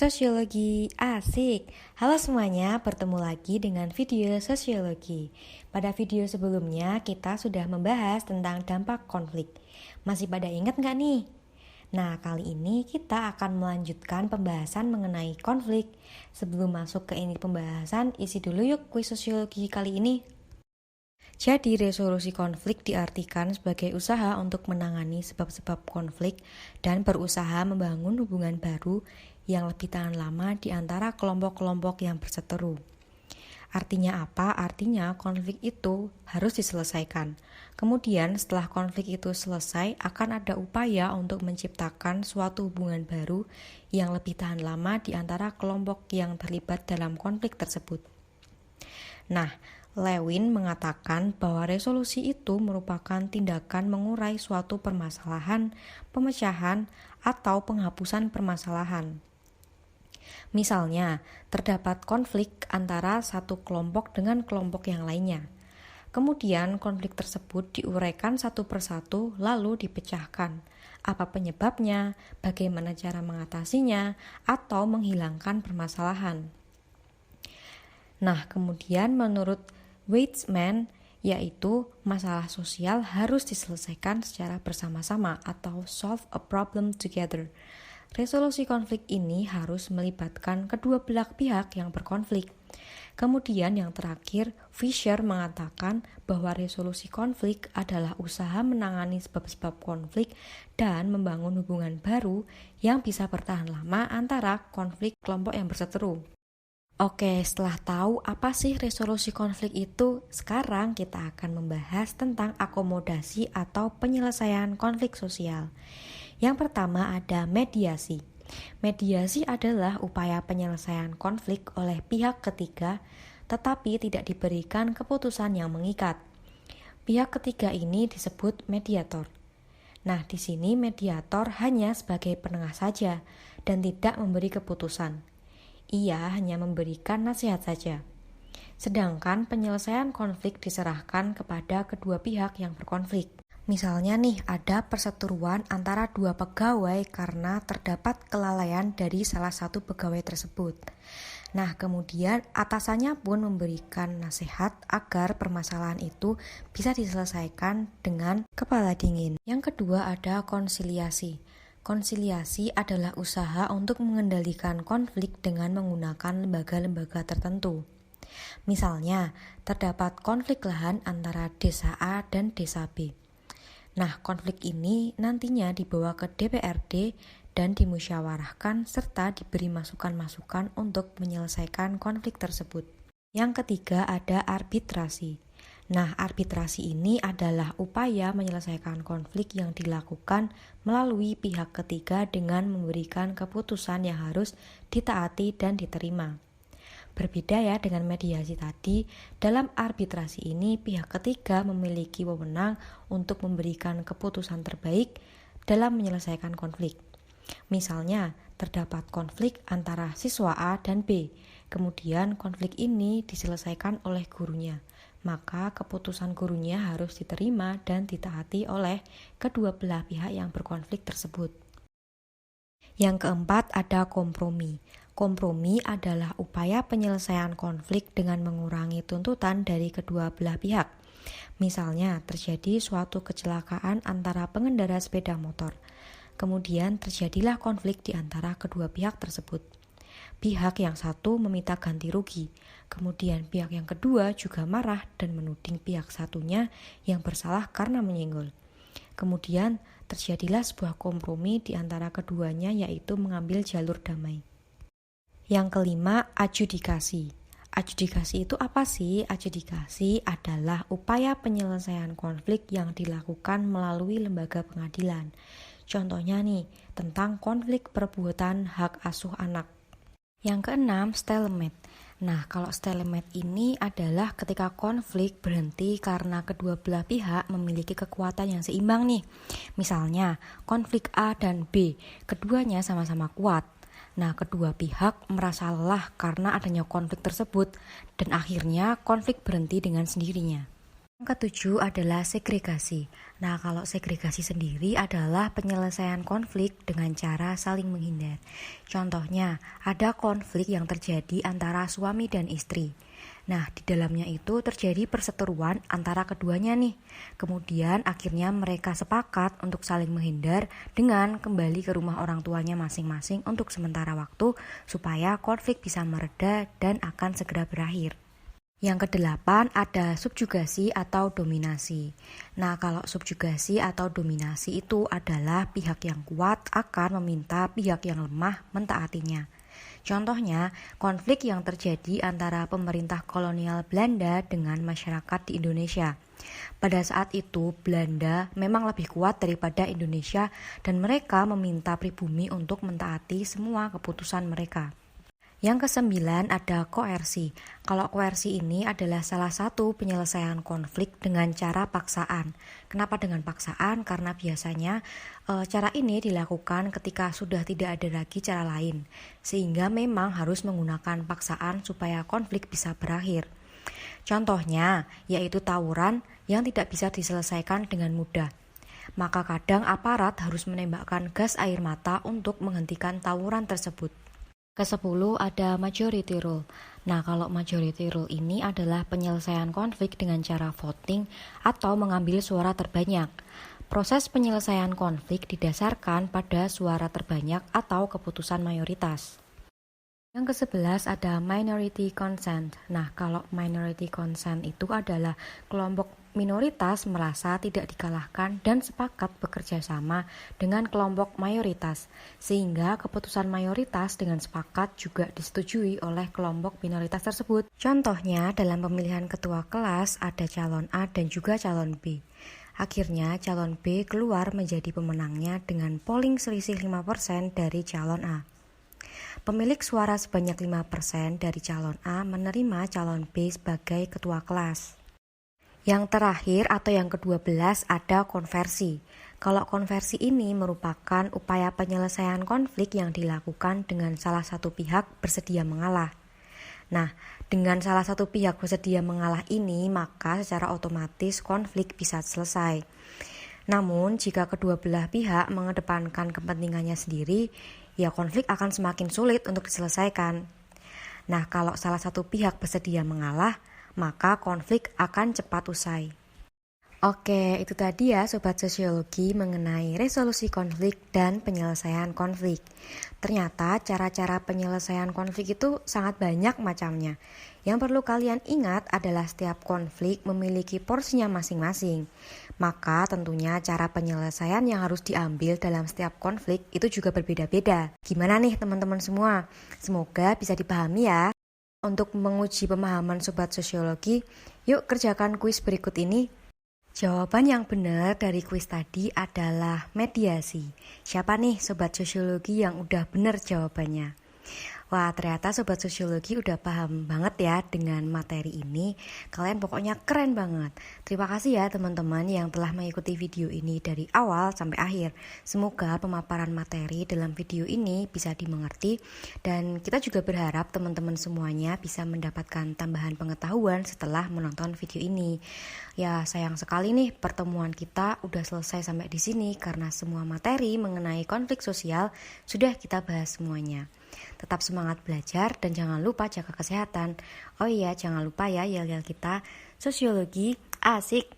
Sosiologi asik. Halo semuanya, bertemu lagi dengan video sosiologi. Pada video sebelumnya kita sudah membahas tentang dampak konflik. Masih pada ingat nggak nih? Nah, kali ini kita akan melanjutkan pembahasan mengenai konflik. Sebelum masuk ke ini pembahasan, isi dulu yuk kuis sosiologi kali ini. Jadi, resolusi konflik diartikan sebagai usaha untuk menangani sebab-sebab konflik dan berusaha membangun hubungan baru yang lebih tahan lama di antara kelompok-kelompok yang berseteru. Artinya apa? Artinya konflik itu harus diselesaikan. Kemudian setelah konflik itu selesai, akan ada upaya untuk menciptakan suatu hubungan baru yang lebih tahan lama di antara kelompok yang terlibat dalam konflik tersebut. Nah, Lewin mengatakan bahwa resolusi itu merupakan tindakan mengurai suatu permasalahan, pemecahan, atau penghapusan permasalahan. Misalnya, terdapat konflik antara satu kelompok dengan kelompok yang lainnya. Kemudian konflik tersebut diuraikan satu persatu lalu dipecahkan. Apa penyebabnya, bagaimana cara mengatasinya, atau menghilangkan permasalahan. Nah, kemudian menurut Weizmann, yaitu masalah sosial harus diselesaikan secara bersama-sama atau solve a problem together. Resolusi konflik ini harus melibatkan kedua belah pihak yang berkonflik. Kemudian yang terakhir, Fisher mengatakan bahwa resolusi konflik adalah usaha menangani sebab-sebab konflik dan membangun hubungan baru yang bisa bertahan lama antara konflik kelompok yang berseteru. Oke, setelah tahu apa sih resolusi konflik itu, sekarang kita akan membahas tentang akomodasi atau penyelesaian konflik sosial. Yang pertama ada mediasi. Mediasi adalah upaya penyelesaian konflik oleh pihak ketiga, tetapi tidak diberikan keputusan yang mengikat. Pihak ketiga ini disebut mediator. Nah, di sini mediator hanya sebagai penengah saja dan tidak memberi keputusan. Ia hanya memberikan nasihat saja. Sedangkan penyelesaian konflik diserahkan kepada kedua pihak yang berkonflik. Misalnya nih, ada perseteruan antara dua pegawai karena terdapat kelalaian dari salah satu pegawai tersebut. Nah, kemudian atasannya pun memberikan nasihat agar permasalahan itu bisa diselesaikan dengan kepala dingin. Yang kedua ada konsiliasi. Konsiliasi adalah usaha untuk mengendalikan konflik dengan menggunakan lembaga-lembaga tertentu. Misalnya, terdapat konflik lahan antara desa A dan desa B. Nah, konflik ini nantinya dibawa ke DPRD dan dimusyawarahkan serta diberi masukan-masukan untuk menyelesaikan konflik tersebut. Yang ketiga ada arbitrasi. Nah, arbitrasi ini adalah upaya menyelesaikan konflik yang dilakukan melalui pihak ketiga dengan memberikan keputusan yang harus ditaati dan diterima. Berbeda ya dengan mediasi tadi, dalam arbitrasi ini pihak ketiga memiliki wewenang untuk memberikan keputusan terbaik dalam menyelesaikan konflik. Misalnya, terdapat konflik antara siswa A dan B, kemudian konflik ini diselesaikan oleh gurunya. Maka keputusan gurunya harus diterima dan ditaati oleh kedua belah pihak yang berkonflik tersebut. Yang keempat ada kompromi. Kompromi adalah upaya penyelesaian konflik dengan mengurangi tuntutan dari kedua belah pihak. Misalnya, terjadi suatu kecelakaan antara pengendara sepeda motor. Kemudian terjadilah konflik di antara kedua pihak tersebut. Pihak yang satu meminta ganti rugi, kemudian pihak yang kedua juga marah dan menuding pihak satunya yang bersalah karena menyenggol. Kemudian terjadilah sebuah kompromi di antara keduanya, yaitu mengambil jalur damai. Yang kelima, adjudikasi. Adjudikasi itu apa sih? Adjudikasi adalah upaya penyelesaian konflik yang dilakukan melalui lembaga pengadilan. Contohnya nih, tentang konflik perebutan hak asuh anak. Yang keenam, stalemate. Nah, kalau stalemate ini adalah ketika konflik berhenti karena kedua belah pihak memiliki kekuatan yang seimbang nih. Misalnya, konflik A dan B, keduanya sama-sama kuat. Nah, kedua pihak merasa lelah karena adanya konflik tersebut dan akhirnya konflik berhenti dengan sendirinya. Yang ketujuh adalah segregasi. Nah, kalau segregasi sendiri adalah penyelesaian konflik dengan cara saling menghindar. Contohnya, ada konflik yang terjadi antara suami dan istri. Nah, di dalamnya itu terjadi perseteruan antara keduanya nih. Kemudian akhirnya mereka sepakat untuk saling menghindar dengan kembali ke rumah orang tuanya masing-masing untuk sementara waktu supaya konflik bisa mereda dan akan segera berakhir. Yang kedelapan ada subjugasi atau dominasi. Nah, kalau subjugasi atau dominasi itu adalah pihak yang kuat akan meminta pihak yang lemah mentaatinya. Contohnya, konflik yang terjadi antara pemerintah kolonial Belanda dengan masyarakat di Indonesia. Pada saat itu, Belanda memang lebih kuat daripada Indonesia dan mereka meminta pribumi untuk mentaati semua keputusan mereka. Yang kesembilan ada koersi. Kalau koersi ini adalah salah satu penyelesaian konflik dengan cara paksaan. Kenapa dengan paksaan? Karena biasanya cara ini dilakukan ketika sudah tidak ada lagi cara lain. Sehingga memang harus menggunakan paksaan supaya konflik bisa berakhir. Contohnya yaitu tawuran yang tidak bisa diselesaikan dengan mudah. Maka kadang aparat harus menembakkan gas air mata untuk menghentikan tawuran tersebut. Ke-10 ada majority rule. Nah, kalau majority rule ini adalah penyelesaian konflik dengan cara voting atau mengambil suara terbanyak. Proses penyelesaian konflik didasarkan pada suara terbanyak atau keputusan mayoritas. Yang ke-11 ada minority consent. Nah, kalau minority consent itu adalah kelompok minoritas merasa tidak dikalahkan dan sepakat bekerja sama dengan kelompok mayoritas, sehingga keputusan mayoritas dengan sepakat juga disetujui oleh kelompok minoritas tersebut. Contohnya, dalam pemilihan ketua kelas ada calon A dan juga calon B. Akhirnya, calon B keluar menjadi pemenangnya dengan polling selisih 5% dari calon A. Pemilik suara sebanyak 5% dari calon A menerima calon B sebagai ketua kelas. Yang terakhir atau yang ke-12 ada konversi. Kalau konversi ini merupakan upaya penyelesaian konflik yang dilakukan dengan salah satu pihak bersedia mengalah. Nah, dengan salah satu pihak bersedia mengalah ini, maka secara otomatis konflik bisa selesai. Namun, jika kedua belah pihak mengedepankan kepentingannya sendiri, ya konflik akan semakin sulit untuk diselesaikan. Nah, kalau salah satu pihak bersedia mengalah, maka konflik akan cepat usai. Oke, itu tadi ya Sobat Sosiologi mengenai resolusi konflik dan penyelesaian konflik. Ternyata cara-cara penyelesaian konflik itu sangat banyak macamnya. Yang perlu kalian ingat adalah setiap konflik memiliki porsinya masing-masing. Maka tentunya cara penyelesaian yang harus diambil dalam setiap konflik itu juga berbeda-beda. Gimana nih teman-teman semua? Semoga bisa dipahami ya. Untuk menguji pemahaman Sobat Sosiologi, yuk kerjakan kuis berikut ini. Jawaban yang benar dari kuis tadi adalah mediasi. Siapa nih Sobat Sosiologi yang udah benar jawabannya? Wah, ternyata Sobat Sosiologi udah paham banget ya dengan materi ini. Kalian pokoknya keren banget. Terima kasih ya teman-teman yang telah mengikuti video ini dari awal sampai akhir. Semoga pemaparan materi dalam video ini bisa dimengerti. Dan kita juga berharap teman-teman semuanya bisa mendapatkan tambahan pengetahuan setelah menonton video ini. Ya, sayang sekali nih pertemuan kita udah selesai sampai di sini karena semua materi mengenai konflik sosial sudah kita bahas semuanya. Tetap semangat belajar dan jangan lupa jaga kesehatan. Oh iya, jangan lupa ya yel-yel kita, sosiologi asik.